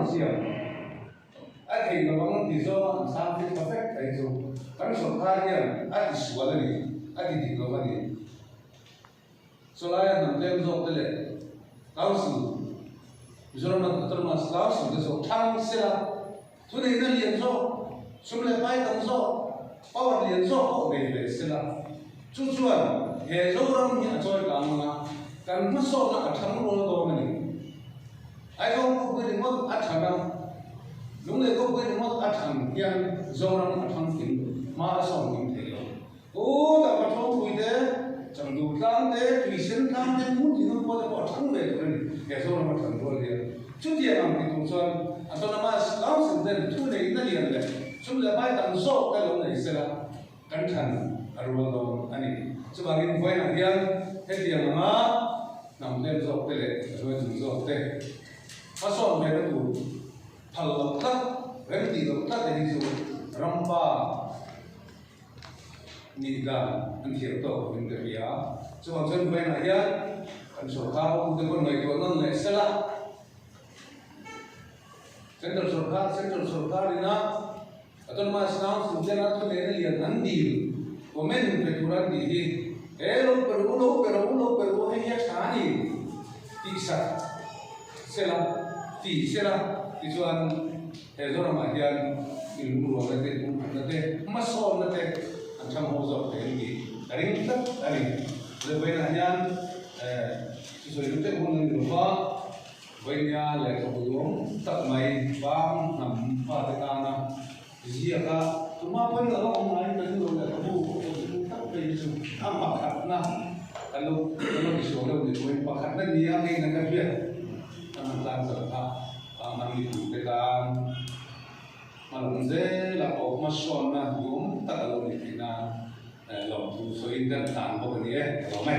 bằng xiềng anh thì nó bằng thì do sao thì perfect đấy rồi cái số hai nhỉ anh thì sửa cái gì anh thì nó cái gì số lại nằm lên rồi cái này lao sử rồi mà tôi mà lao sử cái số thăng xe là thứ này nó liền rồi số lại bay đồng rồi bao liền rồi họ về xe là chú chuẩn hệ số nó nhẹ rồi càng mất số là thắng luôn rồi mình ai không có quy định mất ăn thằng nào lúc này có quy định mất ăn thằng kia do nó ăn thằng kín mà sống kín thế rồi ô ta bắt đầu quy thế chẳng đủ thằng thế tùy sinh thằng thế muốn thì nó có thể bỏ thằng về rồi cái do nó thằng rồi liền chút tiền làm thì cũng xuân à tôi nói mà lão sinh đến thu này nó liền đấy chúng là bài tặng số cái lúc này sẽ là cẩn thận ở đâu đó anh ấy chứ bằng cái quay này kia hết tiền mà nằm lên rồi cái này rồi dùng rồi thế mà số này nó đủ thằng lộc thắt cái gì lộc thắt thì dùng ramba nida anh hiểu tổ mình cái gì á chứ bằng chân quay này kia anh số cao cái con người của nó này sẽ là Central Sarkar ini, atau masalah sejarah tu mereka lihat nanti, komen peraturan di, lo perlu hanya cari, tisah, sela, tujuan, orang majian ilmu orang itu, nanti masuk nanti, ancam hozok ini, hari kita, lebih hanya, sesuatu itu pun lupa. Bây giờ lại có uống tập máy vang nằm pha thế ta na gì cả chúng ta vẫn là ông này cái đồ là có bu tập về dùng ăn mặc khát na cái lúc cái số đâu thì mình mặc khát nên gì ăn nên cái việc làm sao ta ăn đi đủ thế ta mà làm gì là có mà son na uống tập lâu thì na lòng thu số internet tàn bao nhiêu ấy, có mấy